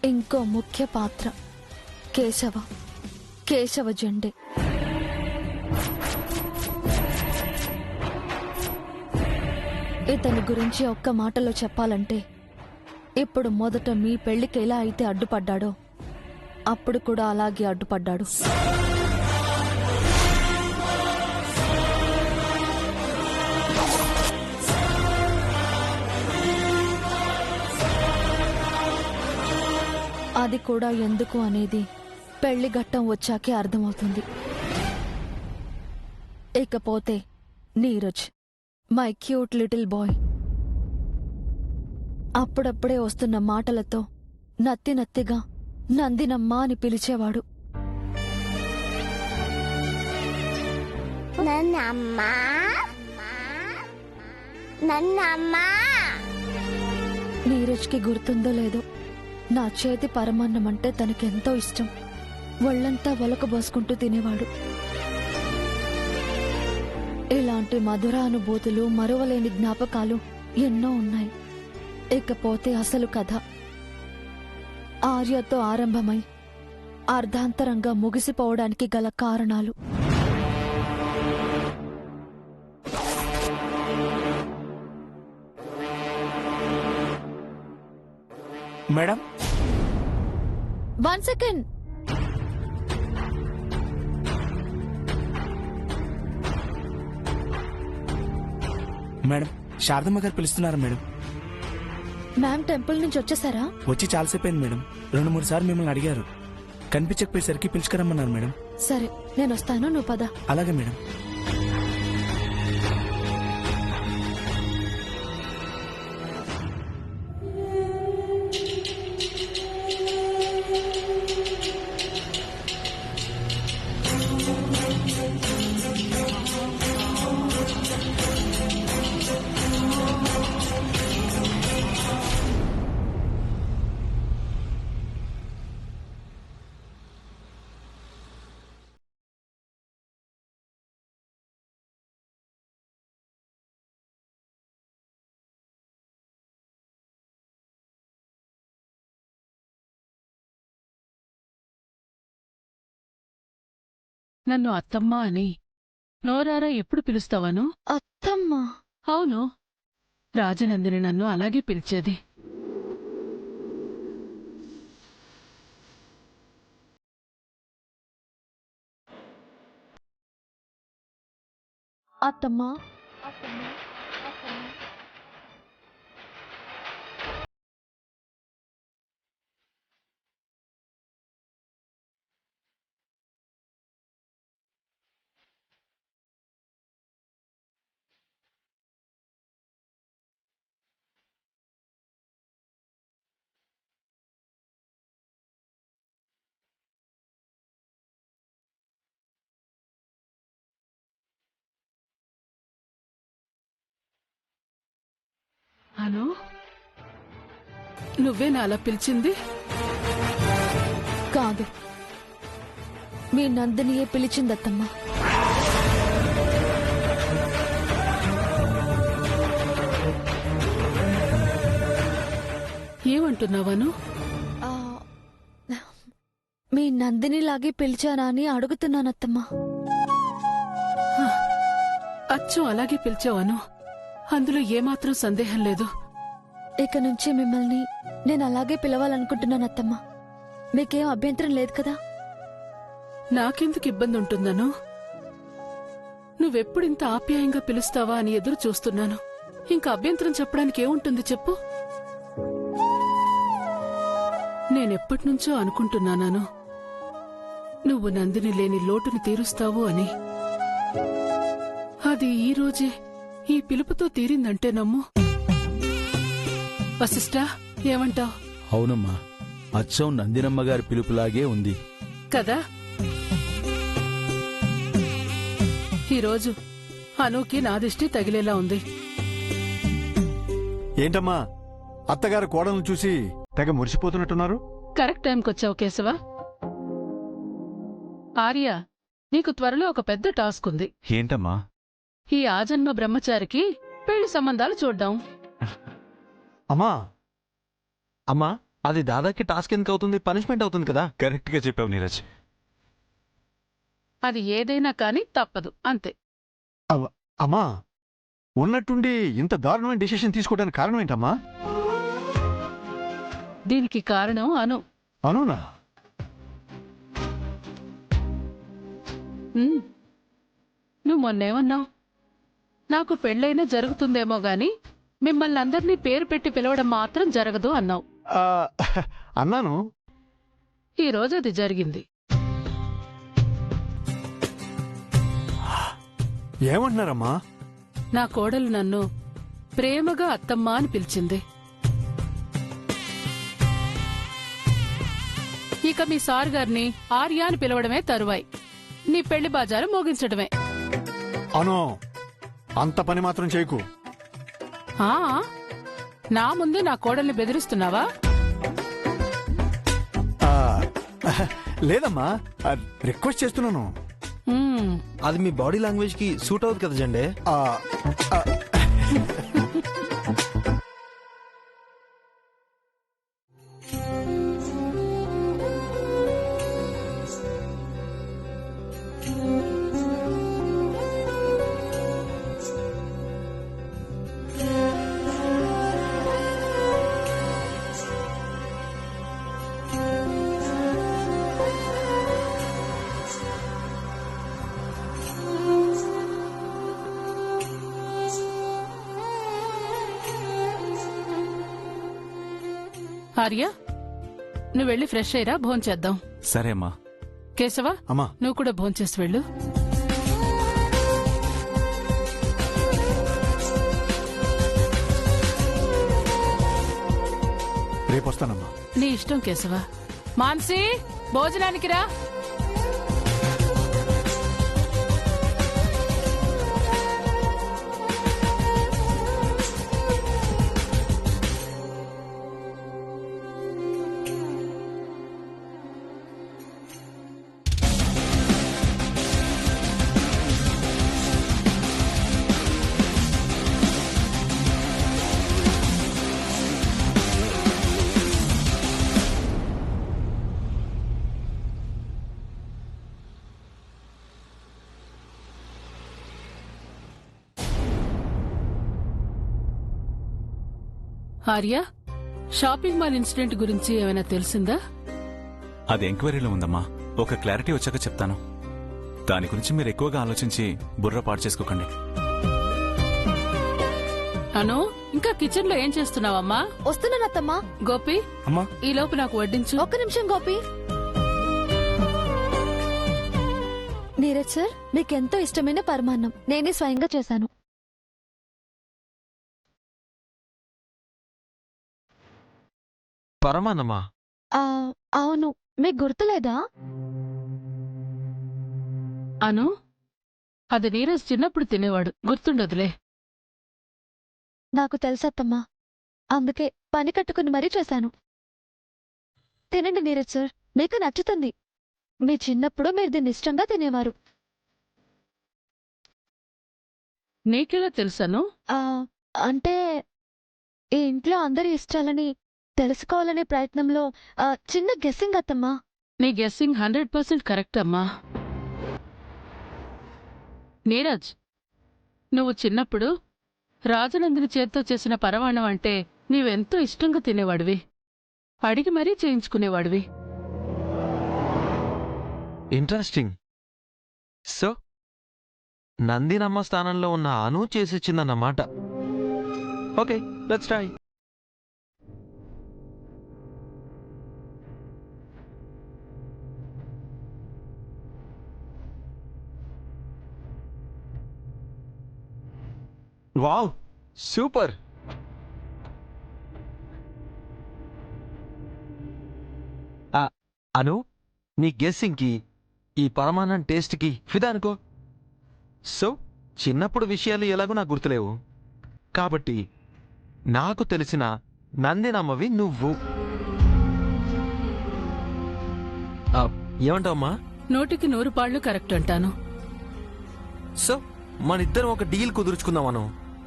ఇంకో ముఖ్య పాత్ర కేశవ జెండే. ఇతని గురించి ఒక్క మాటలో చెప్పాలంటే, ఇప్పుడు మొదట మీ పెళ్లికి ఎలా అయితే అడ్డుపడ్డాడో అప్పుడు కూడా అలాగే అడ్డుపడ్డాడు. అది కూడా ఎందుకు అనేది పెళ్లి ఘట్టం వచ్చాకే అర్థమవుతుంది. ఇకపోతే Neeraj, my cute little boy, అప్పుడప్పుడే వస్తున్న మాటలతో నత్తిగా నందినమ్మా అని పిలిచేవాడు. నీరజ్కి గుర్తుందో లేదో, నా చేతి పరమాన్నం అంటే తనకెంతో ఇష్టం. ఒళ్లంతా వలకబోసుకుంటూ తినేవాడు. ఇలాంటి మధుర అనుభూతులు, మరువలేని జ్ఞాపకాలు ఎన్నో ఉన్నాయి. ఇకపోతే అసలు కథ. ఆర్యతో ఆరంభమై అర్ధాంతరంగా ముగిసిపోవడానికి గల కారణాలు. Madam, 1 second. మేడం, శారదమ్మ గారు పిలుస్తున్నారు మేడం. మ్యామ్ టెంపుల్ నుంచి వచ్చేసారా? వచ్చి చాలాసేపు మేడం. 2-3 సార్లు మిమ్మల్ని అడిగారు. కనిపించకపోయేసరికి పిలుచుకురమ్మన్నారు మేడం. సరే, నేను వస్తాను, నువ్వు పద. అలాగే మేడం. నన్ను అత్తమ్మ అని నోరారా ఎప్పుడు పిలుస్తావాను? అత్తమ్మా? అవును, రాజనందిని నన్ను అలాగే పిలిచేది. అత్తమ్మా, అను, నువ్వేనా అలా పిలిచింది? కాదు, మీ నందినియే పిలిచిందత్తమ్మా. ఏమంటున్నావాను? మీ నందినిలాగే పిలిచానా అని అడుగుతున్నానత్తమ్మా. అచ్చం అలాగే పిలిచావాను, అందులో ఏమాత్రం సందేహం లేదు. ఇక నుంచి మిమ్మల్ని నేను అలాగే పిలవాలనుకుంటున్నానత్తమ్మా. మీకేం అభ్యంతరం లేదు కదా? నాకెందుకు ఇబ్బంది ఉంటుందను? నువ్వెప్పుడింత ఆప్యాయంగా పిలుస్తావా అని ఎదురు చూస్తున్నాను. ఇంకా అభ్యంతరం చెప్పడానికి ఏముంటుంది చెప్పు? నేనెప్పటినుంచో అనుకుంటున్నాను, నువ్వు నందిని లేని లోటుని తీరుస్తావు అని. అది ఈ రోజే ఈ పిలుపుతో తీరిందంటే నమ్ము. వశిష్ఠా, ఏమంటావ్? అవునమ్మా, అచ్చం నందినమ్మగారి పిలుపులాగే ఉంది కదా. ఈరోజు అనూకి నా దిష్టి తగిలేలా ఉంది. ఏంటమ్మా, అత్తగారు కోడలను చూసి తెగ మురిసిపోతున్నట్టున్నారు? కరెక్ట్ టైంకొచ్చావు కేశవ. ఆర్య, నీకు త్వరలో ఒక పెద్ద టాస్క్ ఉంది. ఏంటమ్మా? ఈ ఆజన్మ బ్రహ్మచారికి పెళ్లి సంబంధాలు చూడ్డాం. అమ్మా అమ్మా అది దాదాకి టాస్క్ ఎందుకు అవుతుంది, పనిష్మెంట్ అవుతుంది కదా. కరెక్ట్ గా చెప్పావు నీరజ్. అది ఏదైనా కానీ తప్పదు అంతే. అమ్మా, ఉన్నట్టుండి ఇంత దారుణమైన డిసిషన్ తీసుకోవడానికి కారణం ఏంటమ్మా? దీనికి కారణం అను. అనునా? నువ్వు మొన్నేమన్నావు? నాకు పెళ్ళైనా జరుగుతుందేమో గాని మిమ్మల్ని అందరినీ పేరు పెట్టి పిలవడం మాత్రం జరగదు అన్నావు. ఆ, అన్నాను. ఈ రోజు అది జరిగింది. ఏమంటున్నారమ్మా? నా కోడలు నన్ను ప్రేమగా అత్తమ్మ అని పిలిచింది. ఇక మీ సార్ గారిని ఆర్య అని పిలవడమే తరువాయి. నీ పెళ్లి బాజారు మోగించడమే. అను, అంత పని మాత్రం చేయకు. ఆ నా ముందే నా కోడల్ని బెదిరిస్తున్నావా? ఆ, లేదమ్మా, రిక్వెస్ట్ చేస్తున్నాను. అది మీ బాడీ లాంగ్వేజ్ కి సూట్ అవుతుంది కదా జెండే. ఆ, ఆ, ఆర్య, నువ్వు వెళ్ళి ఫ్రెష్ అయ్యిరా, భోంచేద్దాం. సరే అమ్మా. కేశవ, అమ్మా, నువ్వు కూడా భోంచేసి వెళ్ళు. రేపు వస్తానమ్మా. నీ ఇష్టం కేశవ. మాన్సీ, భోజనానికి రా. ఆర్య, షాపింగ్ మాల్ ఇన్సిడెంట్ గురించి ఏమైనా తెలిసిందా? అది ఎంక్వైరీలో ఉందమ్మా. ఒక క్లారిటీ వచ్చాక చెప్తాను. దాని గురించి మీరు ఎక్కువగా ఆలోచించి బుర్ర పాడు చేసుకోకండి. అను, ఇంకా కిచెన్ లో ఏం చేస్తున్నావమ్మా? వస్తున్నానత్తమ్మా. గోపి, అమ్మా, ఈ లోపు నాకు వడ్డించు. ఒక్క నిమిషం గోపి. నీరజ్ సార్, మీకెంతో ఇష్టమైన పరమాన్నం నేనే స్వయంగా చేశాను. పరమాన్నమా? అవును, మీకు గుర్తులేదా? అను, అది నీరజ్ చిన్నప్పుడు తినేవాడు, గుర్తుండదులే. నాకు తెలుసత్తమ్మా, అందుకే పని కట్టుకుని మరీ చేశాను. తినండి నీరజ్ సార్, మీకు నచ్చుతుంది. మీ చిన్నప్పుడు మీరు దీన్ని ఇష్టంగా తినేవారు. నీకెలా తెలుసను? అంటే ఈ ఇంట్లో అందరి ఇష్టాలని తెలుసుకోవాలనే ప్రయత్నంలో చిన్న గెస్సింగ్ అత్తమ్మా. నీ గెస్సింగ్ 100% కరెక్ట్ అమ్మా. నీరజ్, నువ్వు చిన్నప్పుడు రాజనందిని చేత్తో చేసిన పరమాణం అంటే నీవెంతో ఇష్టంగా తినేవాడివి. అడిగి మరీ చేయించుకునేవాడివి. ఇంట్రెస్టింగ్. సో నందినమ్మ స్థానంలో ఉన్న అను చేసిచ్చిందన్నమాట. Okay, let's try. Wow, super. Anu, నీ గెస్సింగ్కి ఈ పరమాన్నం టేస్ట్కి ఫిదా అనుకో. సో చిన్నప్పుడు విషయాలు ఎలాగో నాకు గుర్తులేవు కాబట్టి నాకు తెలిసిన నందినమ్మవి నువ్వు. ఏమంటావమ్మా? 100కి 100 పాళ్ళు కరెక్ట్ అంటాను. సో మనిద్దరం ఒక డీల్ కుదుర్చుకుందామను.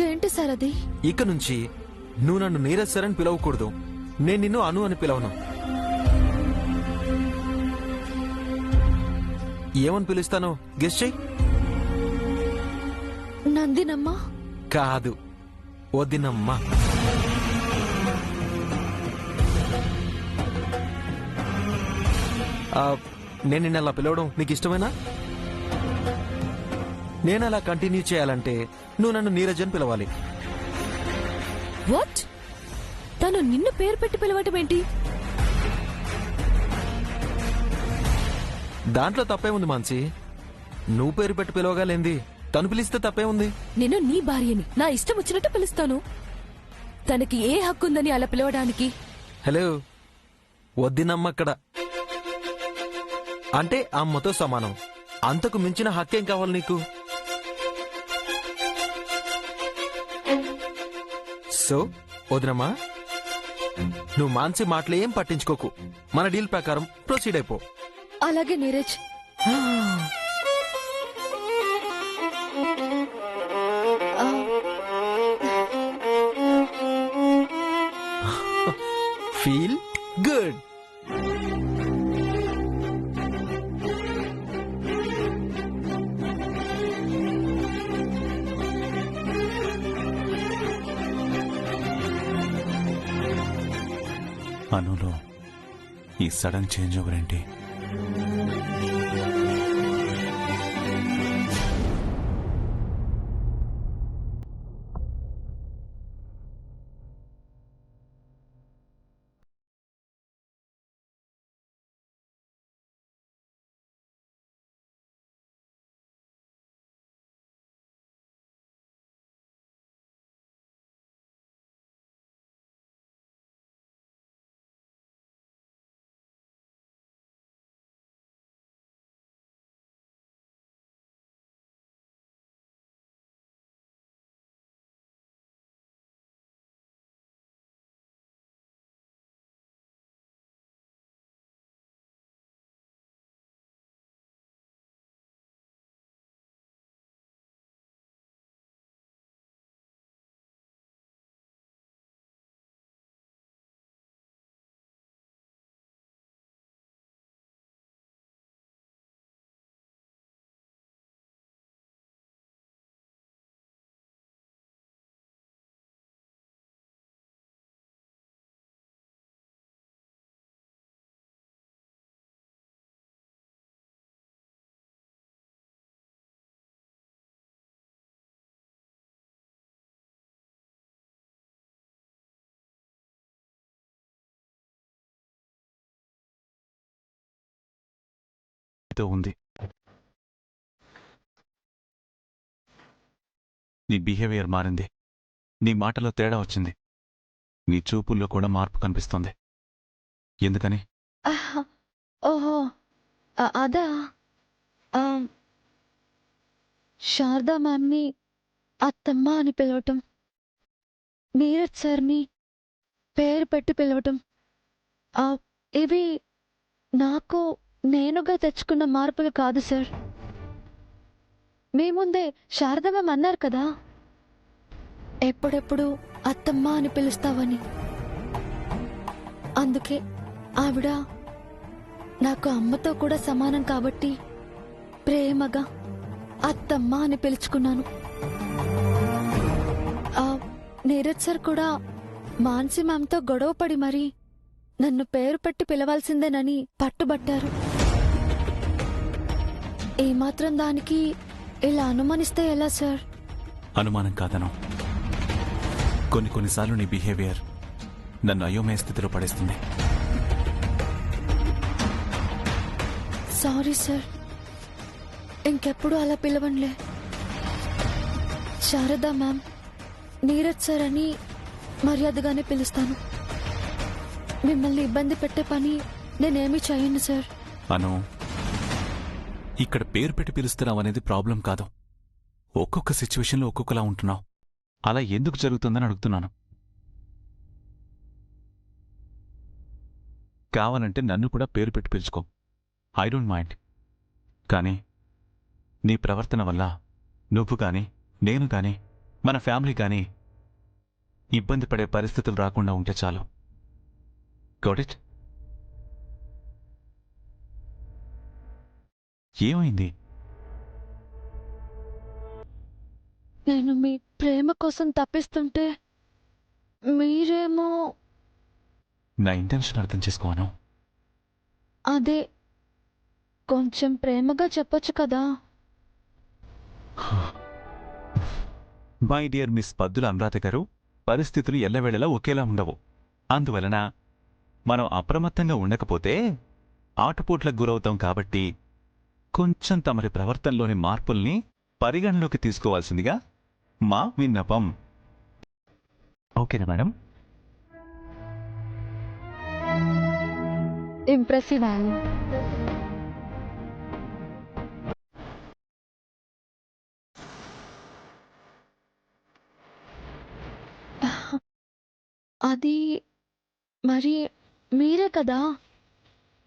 ఏంటి సార్ అది? ఇక నుంచి నువ్వు నన్ను నీరజ్ సార్ అని పిలవకూడదు, నేను నిన్ను అను అని పిలవను. ఏమని పిలుస్తాను గెస్ చెయ్యి. నందినమ్మా. కాదు, వదినమ్మ. నేను నిన్న అలా పిలవడం నీకు ఇష్టమేనా? నేను అలా కంటిన్యూ చేయాలంటే నువ్వు నన్ను నీరజ్ అని పిలవాలి. వాట్? తను నిన్ను పేరు పెట్టి పిలవటం ఏంటి? దాంట్లో తప్పే ఉంది మాన్సి. నువ్వు పేరు పెట్టి పిలవగలేంది, తను పిలిస్తే తప్పే ఉంది. నేను నీ భార్యని, నా ఇష్టం వచ్చినట్టు పిలుస్తాను. తనకి ఏ హక్కు ఉందని అలా పిలవడానికి? హలో, వద్దినమ్మ అక్కడ అంటే అమ్మతో సమానం. అంతకు మించిన హక్కేం కావాలి నీకు? సో వదినమ్మా, నువ్వు మాన్సి మాటలు ఏం పట్టించుకోకు. మన డీల్ ప్రకారం ప్రొసీడ్ అయిపో. అలాగే నీరజ్. Feel good. అనులో ఈ సడన్ చేంజ్ ఓవర్ ఏంటి? ఉంది. నీ బిహేవియర్ మారింది. నీ మాటలో తేడా వచ్చింది. నీ చూపుల్లో కూడా మార్పు కనిపిస్తోంది. ఎందుకని? ఓహో, అదా శారదా మ్యామ్ని అత్తమ్మ అని పిలవటం, నీరజ్ సార్ని పేరు పెట్టి పిలవటం, ఇవి నాకు నేనుగా తెచ్చుకున్న మార్పులు కాదు సార్. మీ ముందే శారదా మ్యామ్ అన్నారు కదా, ఎప్పుడెప్పుడు అత్తమ్మ అని పిలుస్తావని. అందుకే ఆవిడ నాకు అమ్మతో కూడా సమానం కాబట్టి ప్రేమగా అత్తమ్మ అని పిలుచుకున్నాను. నీరజ్ సార్ కూడా మాన్సి మ్యామ్తో గొడవపడి మరీ నన్ను పేరు పెట్టి పిలవాల్సిందేనని పట్టుబట్టారు. ఏమాత్రం దానికి ఇలా అనుమానిస్తే ఎలా సార్? అనుమానం కాదను. కొన్నిసార్లు నీ బిహేవియర్ నన్ను అయోమయ స్థితిలో పడేస్తుంది. సారీ సార్, ఇంకెప్పుడు అలా పిలవనులే. శారదా మ్యామ్, నీరజ్ సార్ అని మర్యాదగానే పిలుస్తాను. మిమ్మల్ని ఇబ్బంది పెట్టే పని నేనేమీ చేయను సార్. అను, ఇక్కడ పేరు పెట్టి పిలుస్తున్నావు అనేది ప్రాబ్లం కాదు. ఒక్కొక్క సిచ్యువేషన్లో ఒక్కొక్కలా ఉంటున్నావు. అలా ఎందుకు జరుగుతుందని అడుగుతున్నాను. కావాలంటే నన్ను కూడా పేరు పెట్టి పిలుచుకో, ఐ డోంట్ మైండ్. కానీ నీ ప్రవర్తన వల్ల నువ్వు కానీ నేను కానీ మన ఫ్యామిలీ కానీ ఇబ్బంది పడే పరిస్థితులు రాకుండా ఉంటే చాలు. Got it? ఏమైంది? నేను మీ ప్రేమ కోసం తప్పిస్తుంటే మీరేమో నా ఇంటెన్షన్ అర్థం చేసుకోను. అదే కొంచెం ప్రేమగా చెప్పొచ్చు కదా. మై డియర్ మిస్ పద్దుల అనురాధ గారు, పరిస్థితులు ఎల్లవేళలా ఒకేలా ఉండవు. అందువలన మనం అప్రమత్తంగా ఉండకపోతే ఆటుపోట్లకు గురవుతాం. కాబట్టి కొంచెం తమరి ప్రవర్తనలోని మార్పుల్ని పరిగణలోకి తీసుకోవాల్సిందిగా మా విన్నపం. ఓకేనా మేడం? ఇంప్రెసివ్ అండి. అది మరి మీరే కదా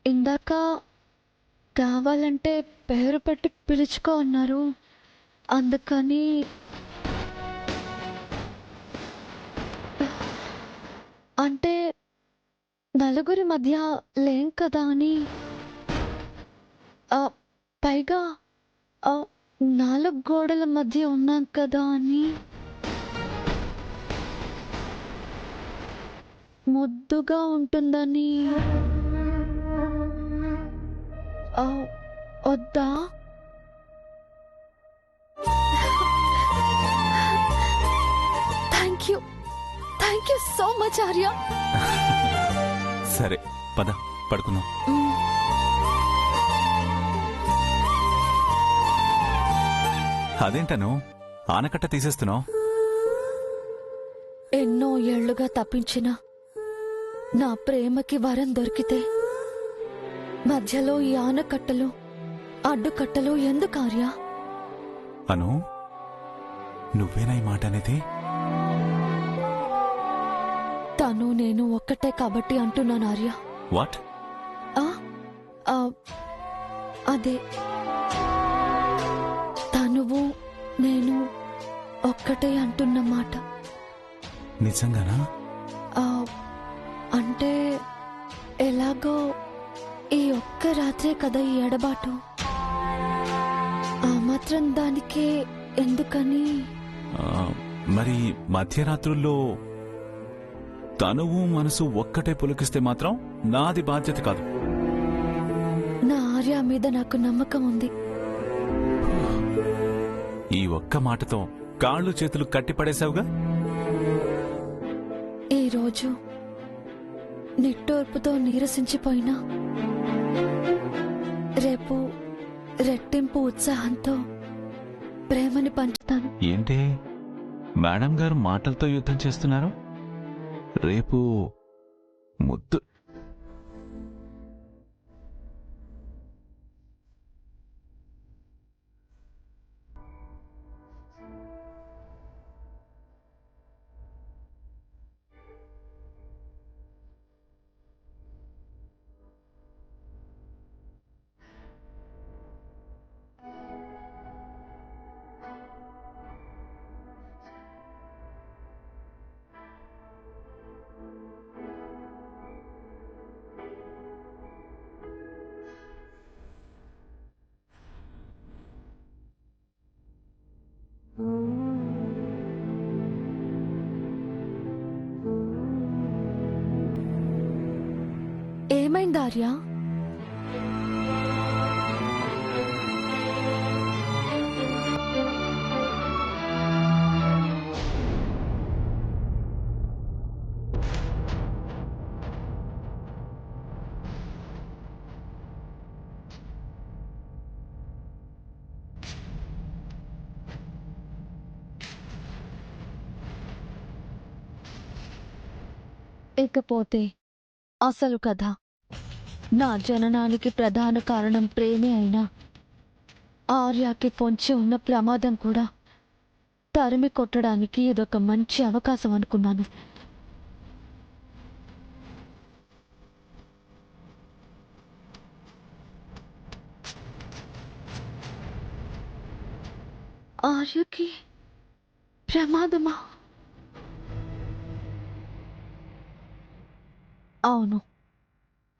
ఇందాక కావాలంటే పేరు పెట్టి పిలుచుకో అన్నారు. అందుకని అంటే నలుగురి మధ్య లేం కదా అని. ఆ, పైగా ఆ, 4 గోడల మధ్య ఉన్నాం కదా అని. ముద్దుగా ఉంటుందని ఆ, వద్దా? Thank you so much Arya. సరే పద పడుకుందాం. అదేంటను ఆనకట్ట తీసేస్తున్నావు? ఎన్నో ఏళ్లుగా తప్పించిన నా ప్రేమకి వరం దొరికితే మధ్యలో ఈ ఆనకట్టలు అడ్డుకట్టలు ఎందుకు ఆర్య? అను, నువ్వేనా ఈ మాట అనేది? తను నేను ఒక్కటే కాబట్టి అంటున్నాను ఆర్య. వాట్? ఆ, ఆ, అదే తనువు నేను ఒక్కటే అంటున్న మాట. నిజంగానా? ఆ, అంటే ఎలాగో ఈ ఒక్క రాత్రే కదా ఈ ఎడబాటు. ఆ మాత్రం దానికే ఎందుకని. మరి మధ్యరాత్రుల్లో తనువు మనసు ఒక్కటే పులకిస్తే మాత్రం నాది బాధ్యత కాదు. నా ఆర్య మీద నాకు నమ్మకం ఉంది. ఈ ఒక్క మాటతో కాళ్ళు చేతులు కట్టిపడేశావుగా. ఈరోజు నిట్టూర్పుతో నీరసించిపోయినా రేపు రెట్టింపు ఉత్సాహంతో ప్రేమని పంచుతాను. ఏంటి మేడం గారు మాటలతో యుద్ధం చేస్తున్నారు? రేపు ముద్దు. ఏమైంది ఆర్య? ఇకపోతే అసలు కథ. నా జననానికి ప్రధాన కారణం ప్రేమే అయినా ఆర్యకి పొంచి ఉన్న ప్రమాదం కూడా తరిమి కొట్టడానికి ఇదొక మంచి అవకాశం అనుకున్నాను. ఆర్యకి ప్రమాదమా? అవును,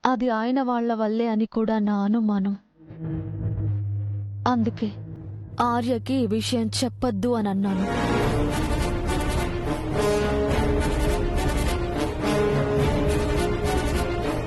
అది ఆయన వాళ్ళ వల్లే అని కూడా నా అనుమానం. అందుకే ఆర్యకి ఈ విషయం చెప్పొద్దు అని అన్నాను.